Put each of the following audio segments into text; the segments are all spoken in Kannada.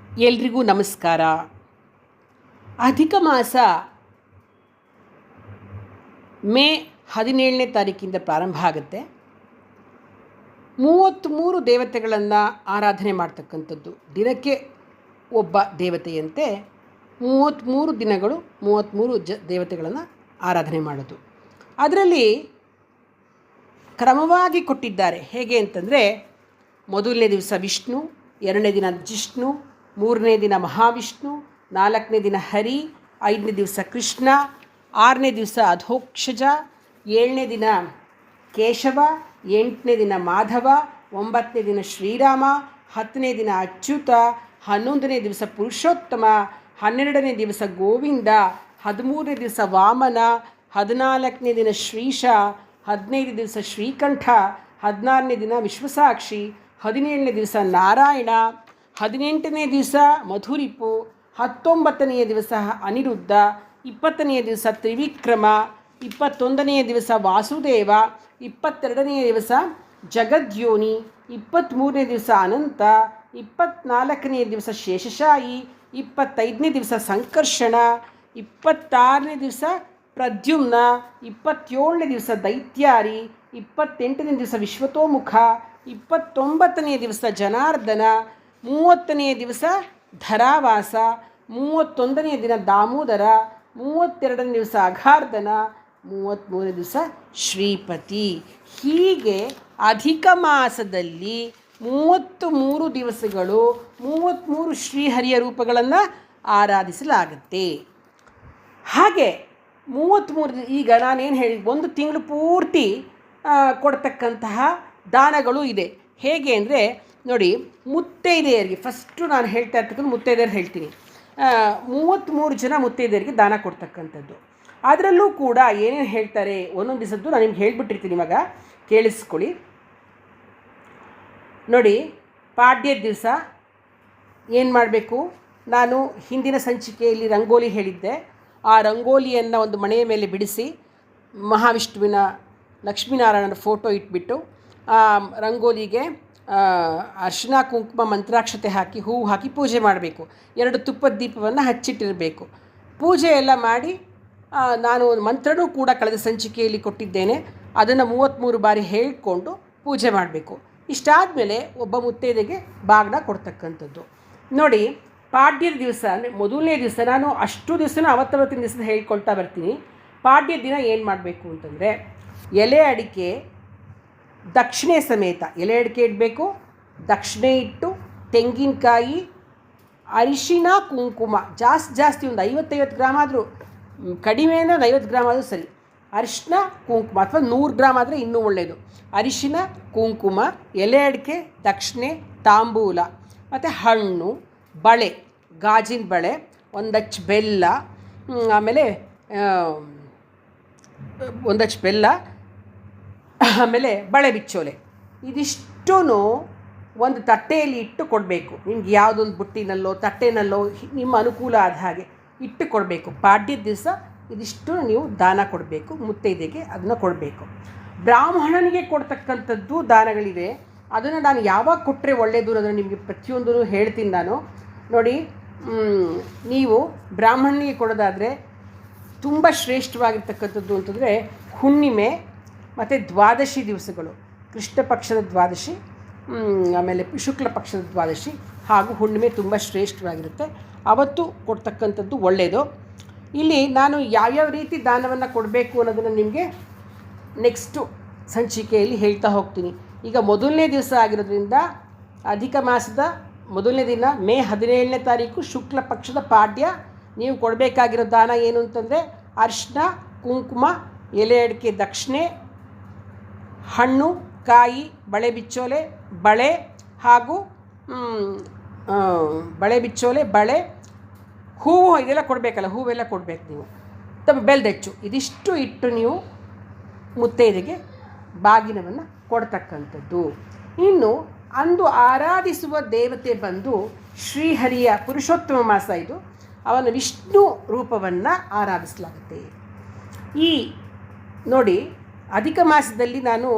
ಎಲ್ರಿಗೂ ನಮಸ್ಕಾರ. ಅಧಿಕ ಮಾಸ ಮೇ 17ನೇ ತಾರೀಕಿಂದ ಪ್ರಾರಂಭ ಆಗುತ್ತೆ. 33 ದೇವತೆಗಳನ್ನು ಆರಾಧನೆ ಮಾಡ್ತಕ್ಕಂಥದ್ದು. ದಿನಕ್ಕೆ ಒಬ್ಬ ದೇವತೆಯಂತೆ 33 ದಿನಗಳು 33 ದೇವತೆಗಳನ್ನು ಆರಾಧನೆ ಮಾಡೋದು. ಅದರಲ್ಲಿ ಕ್ರಮವಾಗಿ ಕೊಟ್ಟಿದ್ದಾರೆ. ಹೇಗೆ ಅಂತಂದರೆ, ಮೊದಲನೇ ದಿವಸ ವಿಷ್ಣು, ಎರಡನೇ ದಿನ ಜಿಷ್ಣು, ಮೂರನೇ ದಿನ ಮಹಾವಿಷ್ಣು, ನಾಲ್ಕನೇ ದಿನ ಹರಿ, ಐದನೇ ದಿವಸ ಕೃಷ್ಣ, ಆರನೇ ದಿವಸ ಅಧೋಕ್ಷಜ, ಏಳನೇ ದಿನ ಕೇಶವ, ಎಂಟನೇ ದಿನ ಮಾಧವ, ಒಂಬತ್ತನೇ ದಿನ ಶ್ರೀರಾಮ, ಹತ್ತನೇ ದಿನ ಅಚ್ಯುತ, 11ನೇ ದಿವಸ ಪುರುಷೋತ್ತಮ, 12ನೇ ದಿವಸ ಗೋವಿಂದ, 13ನೇ ದಿವಸ ವಾಮನ, 14ನೇ ದಿನ ಶ್ರೀಶ, 15ನೇ ದಿವಸ ಶ್ರೀಕಂಠ, 16ನೇ ದಿನ ವಿಶ್ವಸಾಕ್ಷಿ, 17ನೇ ದಿವಸ ನಾರಾಯಣ, 18ನೇ ದಿವಸ ಮಧುರಿಪು, 19ನೆಯ ದಿವಸ ಅನಿರುದ್ಧ, 20ನೆಯ ದಿವಸ ತ್ರಿವಿಕ್ರಮ, 21ನೆಯ ದಿವಸ ವಾಸುದೇವ, 22ನೆಯ ದಿವಸ ಜಗದ್ಯೋನಿ, 23ನೇ ದಿವಸ ಅನಂತ, 24ನೆಯ ದಿವಸ ಶೇಷಶಾಯಿ, 25ನೇ ದಿವಸ ಸಂಕರ್ಷಣ, 26ನೇ ದಿವಸ ಪ್ರದ್ಯುಮ್ನ, 27ನೇ ದಿವಸ ದೈತ್ಯಾರಿ, 28ನೇ ದಿವಸ ವಿಶ್ವತೋಮುಖ, 29ನೆಯ ದಿವಸ ಜನಾರ್ದನ, 30ನೆಯ ದಿವಸ ಧರಾವಾಸ, 31ನೆಯ ದಿನ ದಾಮೋದರ, 32ನೇ ದಿವಸ ಅಘಾರ್ಧನ, 33ನೇ ದಿವಸ ಶ್ರೀಪತಿ. ಹೀಗೆ ಅಧಿಕ ಮಾಸದಲ್ಲಿ 33 ದಿವಸಗಳು 33 ಶ್ರೀಹರಿಯ ರೂಪಗಳನ್ನು ಆರಾಧಿಸಲಾಗುತ್ತೆ. ಹಾಗೆ 33 ಈಗ ನಾನೇನು ಹೇಳಿ, ಒಂದು ತಿಂಗಳು ಪೂರ್ತಿ ಕೊಡ್ತಕ್ಕಂತಹ ದಾನಗಳು ಇದೆ. ಹೇಗೆ ಅಂದರೆ ನೋಡಿ, ಮುತ್ತೈದೆಯರಿಗೆ ಫಸ್ಟು ನಾನು ಹೇಳ್ತಾ ಇರ್ತಕ್ಕಂಥ ಮುತ್ತೈದೆಯರು ಹೇಳ್ತೀನಿ. 33 ಜನ ಮುತ್ತೈದೆಯರಿಗೆ ದಾನ ಕೊಡ್ತಕ್ಕಂಥದ್ದು. ಅದರಲ್ಲೂ ಕೂಡ ಏನೇನು ಹೇಳ್ತಾರೆ ಒಂದೊಂದು ದಿವಸದ್ದು ನಾನು ನಿಮ್ಗೆ ಹೇಳ್ಬಿಟ್ಟಿರ್ತೀನಿ, ಇವಾಗ ಕೇಳಿಸ್ಕೊಳ್ಳಿ. ನೋಡಿ, ಪಾಡ್ಯದ ದಿವಸ ಏನು ಮಾಡಬೇಕು, ನಾನು ಹಿಂದಿನ ಸಂಚಿಕೆಯಲ್ಲಿ ರಂಗೋಲಿ ಹೇಳಿದ್ದೆ. ಆ ರಂಗೋಲಿಯನ್ನು ಒಂದು ಮನೆಯ ಮೇಲೆ ಬಿಡಿಸಿ ಮಹಾವಿಷ್ಣುವಿನ ಲಕ್ಷ್ಮೀನಾರಾಯಣನ ಫೋಟೋ ಇಟ್ಬಿಟ್ಟು ಆ ರಂಗೋಲಿಗೆ ಅರಿಶಿನ ಕುಂಕುಮ ಮಂತ್ರಾಕ್ಷತೆ ಹಾಕಿ ಹೂವು ಹಾಕಿ ಪೂಜೆ ಮಾಡಬೇಕು. 2 ತುಪ್ಪದ ದೀಪವನ್ನು ಹಚ್ಚಿಟ್ಟಿರಬೇಕು. ಪೂಜೆ ಎಲ್ಲ ಮಾಡಿ ನಾನು ಮಂತ್ರನೂ ಕೂಡ ಕಳೆದ ಸಂಚಿಕೆಯಲ್ಲಿ ಕೊಟ್ಟಿದ್ದೇನೆ. ಅದನ್ನು 33 ಬಾರಿ ಹೇಳಿಕೊಂಡು ಪೂಜೆ ಮಾಡಬೇಕು. ಇಷ್ಟಾದ ಮೇಲೆ ಒಬ್ಬ ಮುತ್ತೈದೆಗೆ ಬಾಗಿನ ಕೊಡ್ತಕ್ಕಂಥದ್ದು. ನೋಡಿ, ಪಾಡ್ಯದ ದಿವಸ ಅಂದರೆ ಮೊದಲನೇ ದಿವಸ, ನಾನು ಅಷ್ಟು ದಿವಸನೂ ಅವತ್ತಿನ ದಿವಸ ಹೇಳ್ಕೊಳ್ತಾ ಬರ್ತೀನಿ. ಪಾಡ್ಯದ ದಿನ ಏನು ಮಾಡಬೇಕು ಅಂತಂದರೆ, ಎಲೆ ಅಡಿಕೆ ದಕ್ಷಿಣೆ ಸಮೇತ ಎಲೆ ಅಡಿಕೆ ಇಡಬೇಕು. ದಕ್ಷಿಣೆ ಇಟ್ಟು ತೆಂಗಿನಕಾಯಿ, ಅರಿಶಿನ ಕುಂಕುಮ ಜಾಸ್ತಿ ಒಂದು 50 ಗ್ರಾಮ್ ಆದರೂ, ಕಡಿಮೆ ಅಂದರೆ 50 ಗ್ರಾಮ್ ಆದರೂ ಸರಿ. ಅರಿಶಿನ ಕುಂಕುಮ ಅಥವಾ 100 ಗ್ರಾಮ್ ಆದರೆ ಇನ್ನೂ ಒಳ್ಳೆಯದು. ಅರಿಶಿನ ಕುಂಕುಮ, ಎಲೆ ಅಡಿಕೆ, ದಕ್ಷಿಣೆ, ತಾಂಬೂಲ ಮತ್ತು ಹಣ್ಣು, ಬಳೆ, ಗಾಜಿನ ಬಳೆ, ಒಂದಚ್ಚು ಬೆಲ್ಲ, ಆಮೇಲೆ ಒಂದಚ್ಚು ಬೆಲ್ಲ, ಆಮೇಲೆ ಬಳೆ ಬಿಚ್ಚೋಲೆ, ಇದಿಷ್ಟೂ ಒಂದು ತಟ್ಟೆಯಲ್ಲಿ ಇಟ್ಟು ಕೊಡಬೇಕು. ನಿಮ್ಗೆ ಯಾವುದೊಂದು ಬುಟ್ಟಿನಲ್ಲೋ ತಟ್ಟೆನಲ್ಲೋ ನಿಮ್ಮ ಅನುಕೂಲ ಆದ ಹಾಗೆ ಇಟ್ಟು ಕೊಡಬೇಕು. ಪಾಡ್ಯದ ದಿವಸ ಇದಿಷ್ಟು ನೀವು ದಾನ ಕೊಡಬೇಕು. ಮುತ್ತೈದೆಗೆ ಅದನ್ನು ಕೊಡಬೇಕು. ಬ್ರಾಹ್ಮಣನಿಗೆ ಕೊಡ್ತಕ್ಕಂಥದ್ದು ದಾನಗಳಿವೆ. ಅದನ್ನು ನಾನು ಯಾವಾಗ ಕೊಟ್ಟರೆ ಒಳ್ಳೆಯದು ಅನ್ನೋದನ್ನು ನಿಮಗೆ ಪ್ರತಿಯೊಂದೂ ಹೇಳ್ತೀನಿ ನಾನು. ನೋಡಿ, ನೀವು ಬ್ರಾಹ್ಮಣನಿಗೆ ಕೊಡೋದಾದರೆ ತುಂಬ ಶ್ರೇಷ್ಠವಾಗಿರ್ತಕ್ಕಂಥದ್ದು ಅಂತಂದರೆ ಹುಣ್ಣಿಮೆ ಮತ್ತು ದ್ವಾದಶಿ ದಿವಸಗಳು, ಕೃಷ್ಣ ಪಕ್ಷದ ದ್ವಾದಶಿ, ಆಮೇಲೆ ಶುಕ್ಲ ಪಕ್ಷದ ದ್ವಾದಶಿ ಹಾಗೂ ಹುಣ್ಣಿಮೆ ತುಂಬ ಶ್ರೇಷ್ಠವಾಗಿರುತ್ತೆ. ಅವತ್ತು ಕೊಡ್ತಕ್ಕಂಥದ್ದು ಒಳ್ಳೆಯದು. ಇಲ್ಲಿ ನಾನು ಯಾವ್ಯಾವ ರೀತಿ ದಾನವನ್ನು ಕೊಡಬೇಕು ಅನ್ನೋದನ್ನು ನಿಮಗೆ ನೆಕ್ಸ್ಟು ಸಂಚಿಕೆಯಲ್ಲಿ ಹೇಳ್ತಾ ಹೋಗ್ತೀನಿ. ಈಗ ಮೊದಲನೇ ದಿವಸ ಆಗಿರೋದ್ರಿಂದ ಅಧಿಕ ಮಾಸದ ಮೊದಲನೇ ದಿನ ಮೇ 17ನೇ ತಾರೀಕು ಶುಕ್ಲ ಪಕ್ಷದ ಪಾಡ್ಯ. ನೀವು ಕೊಡಬೇಕಾಗಿರೋ ದಾನ ಏನು ಅಂತಂದರೆ, ಅರಿಶಿನ ಕುಂಕುಮ, ಎಲೆ ಅಡಿಕೆ ದಕ್ಷಿಣೆ, ಹಣ್ಣು, ಕಾಯಿ, ಬಳೆ ಬಿಚ್ಚೋಲೆ, ಬಳೆ ಹಾಗೂ ಬಳೆ ಬಿಚ್ಚೋಲೆ, ಬಳೆ, ಹೂವು, ಇದೆಲ್ಲ ಕೊಡಬೇಕಲ್ಲ, ಹೂವೆಲ್ಲ ಕೊಡಬೇಕು ನೀವು. ಬೆಲ್ದೆಚ್ಚು, ಇದಿಷ್ಟು ಇಟ್ಟು ನೀವು ಮುತ್ತೈದೆಗೆ ಬಾಗಿನವನ್ನು ಕೊಡ್ತಕ್ಕಂಥದ್ದು. ಇನ್ನು ಅಂದು ಆರಾಧಿಸುವ ದೇವತೆ ಬಂದು ಶ್ರೀಹರಿಯ ಪುರುಷೋತ್ತಮ ಮಾಸ ಇದು. ಅವನ ವಿಷ್ಣು ರೂಪವನ್ನು ಆರಾಧಿಸಲಾಗುತ್ತೆ. ಈ ನೋಡಿ, ಅಧಿಕ ಮಾಸದಲ್ಲಿ ನಾನು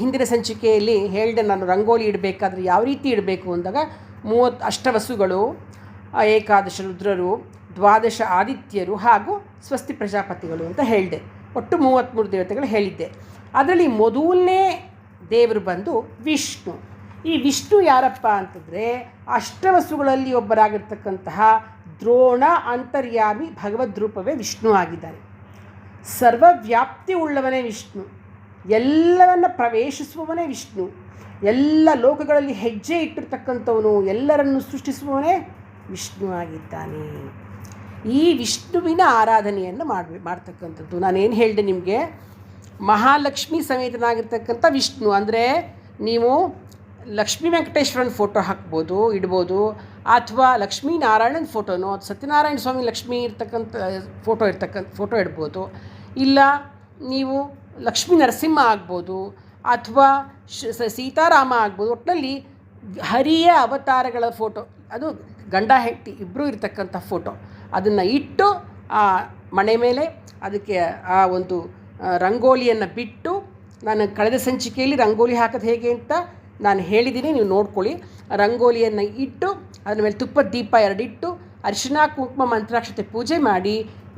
ಹಿಂದಿನ ಸಂಚಿಕೆಯಲ್ಲಿ ಹೇಳಿದೆ, ನಾನು ರಂಗೋಲಿ ಇಡಬೇಕಾದ್ರೆ ಯಾವ ರೀತಿ ಇಡಬೇಕು ಅಂದಾಗ ಅಷ್ಟವಸುಗಳು, ಏಕಾದಶ ರುದ್ರರು, ದ್ವಾದಶ ಆದಿತ್ಯರು ಹಾಗೂ ಸ್ವಸ್ತಿ ಪ್ರಜಾಪತಿಗಳು ಅಂತ ಹೇಳಿದೆ. ಒಟ್ಟು 33 ದೇವತೆಗಳು ಹೇಳಿದ್ದೆ. ಅದರಲ್ಲಿ ಮೊದಲನೇ ದೇವರು ಬಂದು ವಿಷ್ಣು. ಈ ವಿಷ್ಣು ಯಾರಪ್ಪ ಅಂತಂದರೆ ಅಷ್ಟವಸುಗಳಲ್ಲಿ ಒಬ್ಬರಾಗಿರ್ತಕ್ಕಂತಹ ದ್ರೋಣ ಅಂತರ್ಯಾಮಿ ಭಗವದ್ರೂಪವೇ ವಿಷ್ಣು ಆಗಿದ್ದಾರೆ. ಸರ್ವವ್ಯಾಪ್ತಿ ಉಳ್ಳವನೇ ವಿಷ್ಣು, ಎಲ್ಲವನ್ನು ಪ್ರವೇಶಿಸುವವನೇ ವಿಷ್ಣು, ಎಲ್ಲ ಲೋಕಗಳಲ್ಲಿ ಹೆಜ್ಜೆ ಇಟ್ಟಿರ್ತಕ್ಕಂಥವನು, ಎಲ್ಲರನ್ನು ಸೃಷ್ಟಿಸುವವನೇ ವಿಷ್ಣು ಆಗಿದ್ದಾನೆ. ಈ ವಿಷ್ಣುವಿನ ಆರಾಧನೆಯನ್ನು ಮಾಡ್ತಕ್ಕಂಥದ್ದು. ನಾನೇನು ಹೇಳಿದೆ ನಿಮಗೆ, ಮಹಾಲಕ್ಷ್ಮಿ ಸಮೇತನಾಗಿರ್ತಕ್ಕಂಥ ವಿಷ್ಣು ಅಂದರೆ ನೀವು ಲಕ್ಷ್ಮೀ ವೆಂಕಟೇಶ್ವರನ ಫೋಟೋ ಹಾಕ್ಬೋದು, ಇಡ್ಬೋದು, ಅಥವಾ ಲಕ್ಷ್ಮೀನಾರಾಯಣನ ಫೋಟೋನೋ, ಸತ್ಯನಾರಾಯಣ ಸ್ವಾಮಿ ಲಕ್ಷ್ಮೀ ಫೋಟೋ ಇಡ್ಬೋದು. ಇಲ್ಲ ನೀವು ಲಕ್ಷ್ಮೀ ನರಸಿಂಹ ಆಗ್ಬೋದು, ಅಥವಾ ಸೀತಾರಾಮ ಆಗ್ಬೋದು. ಒಟ್ಟಿನಲ್ಲಿ ಹರಿಯ ಅವತಾರಗಳ ಫೋಟೋ, ಅದು ಗಂಡ ಹೆಂಡತಿ ಇಬ್ಬರೂ ಇರ್ತಕ್ಕಂಥ ಫೋಟೋ, ಅದನ್ನು ಇಟ್ಟು ಆ ಮನೆ ಮೇಲೆ ಅದಕ್ಕೆ ಆ ಒಂದು ರಂಗೋಲಿಯನ್ನು ಬಿಟ್ಟು, ನಾನು ಕಳೆದ ಸಂಚಿಕೆಯಲ್ಲಿ ರಂಗೋಲಿ ಹಾಕೋದು ಹೇಗೆ ಅಂತ ನಾನು ಹೇಳಿದ್ದೀನಿ, ನೀವು ನೋಡ್ಕೊಳ್ಳಿ. ರಂಗೋಲಿಯನ್ನು ಇಟ್ಟು ಅದ್ರ ಮೇಲೆ ತುಪ್ಪದ ದೀಪ 2 ಇಟ್ಟು ಅರಿಶಿನ ಕುಂಕುಮ ಮಂತ್ರಾಕ್ಷತೆ ಪೂಜೆ ಮಾಡಿ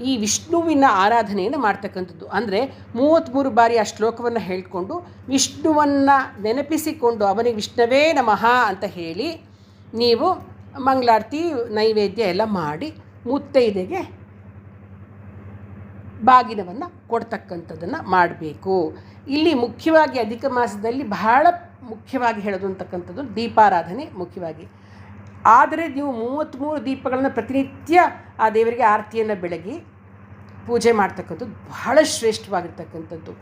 ಈ ವಿಷ್ಣುವಿನ ಆರಾಧನೆಯನ್ನು ಮಾಡ್ತಕ್ಕಂಥದ್ದು. ಅಂದರೆ 33 ಬಾರಿ ಆ ಶ್ಲೋಕವನ್ನು ಹೇಳಿಕೊಂಡು ವಿಷ್ಣುವನ್ನು ನೆನಪಿಸಿಕೊಂಡು ಅವನಿಗೆ ವಿಷ್ಣುವೇ ನಮಃ ಅಂತ ಹೇಳಿ ನೀವು ಮಂಗಳಾರತಿ ನೈವೇದ್ಯ ಎಲ್ಲ ಮಾಡಿ ಮುತ್ತೈದೆಗೆ ಬಾಗಿನವನ್ನು ಕೊಡ್ತಕ್ಕಂಥದ್ದನ್ನು ಮಾಡಬೇಕು. ಇಲ್ಲಿ ಮುಖ್ಯವಾಗಿ ಅಧಿಕ ಮಾಸದಲ್ಲಿ ಬಹಳ ಮುಖ್ಯವಾಗಿ ಹೇಳೋದು ಅಂತಕ್ಕಂಥದ್ದು ದೀಪಾರಾಧನೆ ಮುಖ್ಯವಾಗಿ. ಆದರೆ ನೀವು 33 ದೀಪಗಳನ್ನು ಪ್ರತಿನಿತ್ಯ ಆ ದೇವರಿಗೆ ಆರತಿಯನ್ನು ಬೆಳಗಿ ಪೂಜೆ ಮಾಡ್ತಕ್ಕಂಥದ್ದು ಬಹಳ ಶ್ರೇಷ್ಠವಾಗಿರ್ತಕ್ಕಂಥದ್ದು.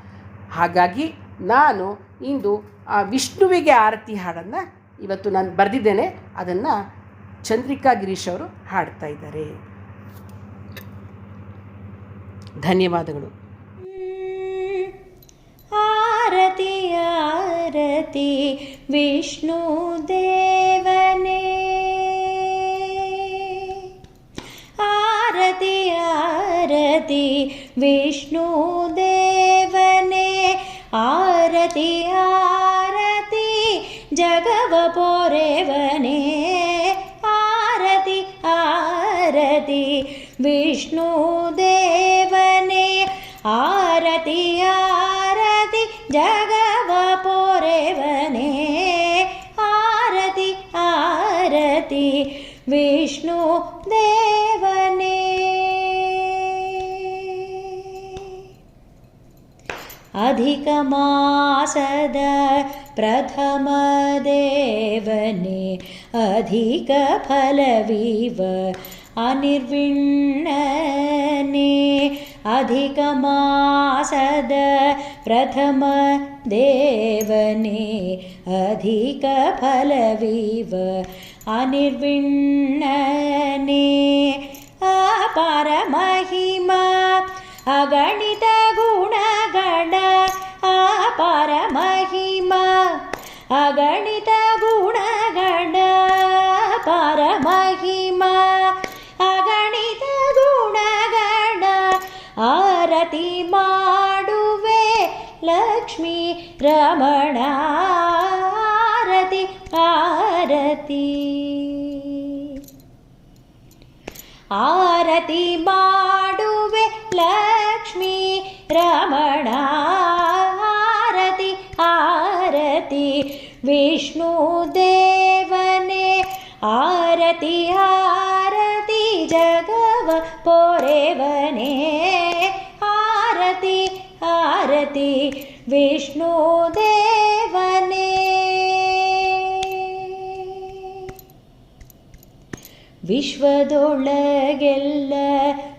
ಹಾಗಾಗಿ ನಾನು ಇಂದು ಆ ವಿಷ್ಣುವಿಗೆ ಆರತಿ ಹಾಡನ್ನು ಇವತ್ತು ನಾನು ಬರೆದಿದ್ದೇನೆ, ಅದನ್ನು ಚಂದ್ರಿಕಾ ಗಿರೀಶ್ ಅವರು ಹಾಡ್ತಾ ಇದ್ದಾರೆ. ಧನ್ಯವಾದಗಳು. ಆರತಿ ಆರತಿ ವಿಷ್ಣು ದೇವನೇ, ಆರತಿ ಆರತಿ ವಿಷ್ಣು ದೇವನೇ, ಆರತಿ ಆರತಿ ಜಗವ ಪೊರೆವನೇ, ಆರತಿ ಆರತಿ ವಿಷ್ಣು ದೇವನೇ, ಆರತಿ ಆರತಿ ಜಗವ ಪೊರೆವನೇ, ಆರತಿ ಆರತಿ ವಿಷ್ಣು ದೇವನೇ. ಅಧಿಕ ಮಾಸದ ಪ್ರಥಮ ದೇವನೇ, ಅಧಿಕ ಫಲವಿವ ಅನಿರ್ವಿಣ್ಣನೆ, ಅಧಿಕ ಮಾಸದ ಪ್ರಥಮ ದೇವನೇ, ಅಧಿಕ ಫಲವಿವ ಅನಿರ್ವಿಣ್ಣನೆ, ಅಪಾರ ಮಹಿಮಾ ಅಗಣಿತ ಗುಣಗಣ, ಅಪಾರ ಮಹಿಮಾ ಅಗಣಿತ ಗುಣಗಣ, ಅಪಾರ ಮಹಿಮಾ ಅಗಣಿತ ಗುಣಗಣ, ಆರತಿ ಮಾಡುವೆ ಲಕ್ಷ್ಮೀ ರಮಣ, ಆರತಿ ಆರತಿ, ಆರತಿ ಮಾಡುವೆ ಲಕ್ಷ್ಮೀ ರಮಣ, ಆರತಿ ಆರತಿ ವಿಷ್ಣು ದೇವನೇ, ಆರತಿ ಆರತಿ ಜಗವ ಪೊರೆವನೇ, ಆರತಿ ಆರತಿ ವಿಷ್ಣು ದೇವನೇ. ವಿಶ್ವದೊಳಗೆಲ್ಲ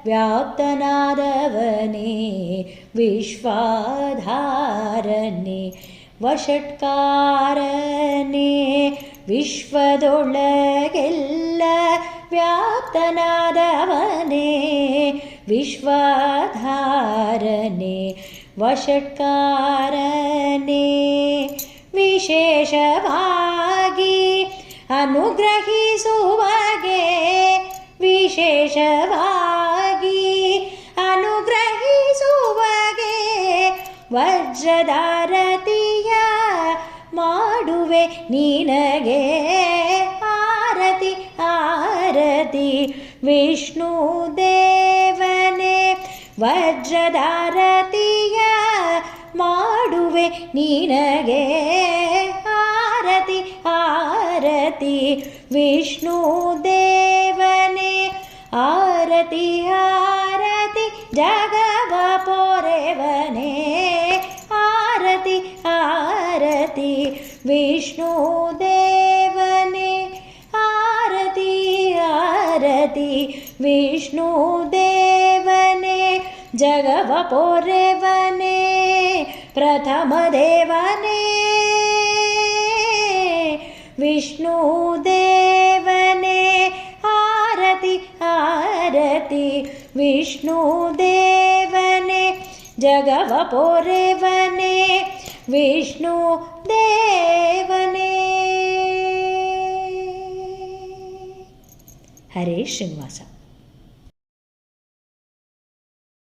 ವ್ಯಾಪ್ತನಾದವನೇ, ವಿಶ್ವಾಧಾರನೇ ವಷಟ್ಕಾರನೇ, ವಿಶ್ವದೊಳಗೆಲ್ಲ ವ್ಯಾಪ್ತನಾದವನೇ, ವಿಶ್ವಾಧಾರನೇ ವಷಟ್ಕಾರನೇ, ವಿಶೇಷವಾಗಿ ಅನುಗ್ರಹಿಸುವಗೆ, ವಿಶೇಷವಾಗಿ ಅನುಗ್ರಹಿಸುವಗೆ, ವಜ್ರದಾರತಿಯ ಮಾಡುವೆ ನಿನಗೆ, ಆರತಿ ಆರತಿ ವಿಷ್ಣುದೇವನೇ ವಜ್ರದಾರತಿಯ ಮಾಡುವೆ ನಿನಗೆ ಆರತಿ ಆರತಿ ವಿಷ್ಣುದೇವನೇ ಆರತಿ ಆರತಿ ಜಗವ ಪೊರೆವನೇ ಆರತಿ ಆರತಿ ವಿಷ್ಣುದೇವನೇ ಆರತಿ ಆರತಿ ವಿಷ್ಣುದೇವನೇ ಜಗವ ಪೊರೆವನೇ ಪ್ರಥಮ ದೇವನೇ ವಿಷ್ಣುದೇವನೇ ಆರತಿ ಆರತಿ ವಿಷ್ಣುದೇವನೇ ಜಗವ ಪೊರೆವನೇ ವಿಷ್ಣುದೇವನೇ. ಹರೇ ಶ್ರೀನಿವಾಸ.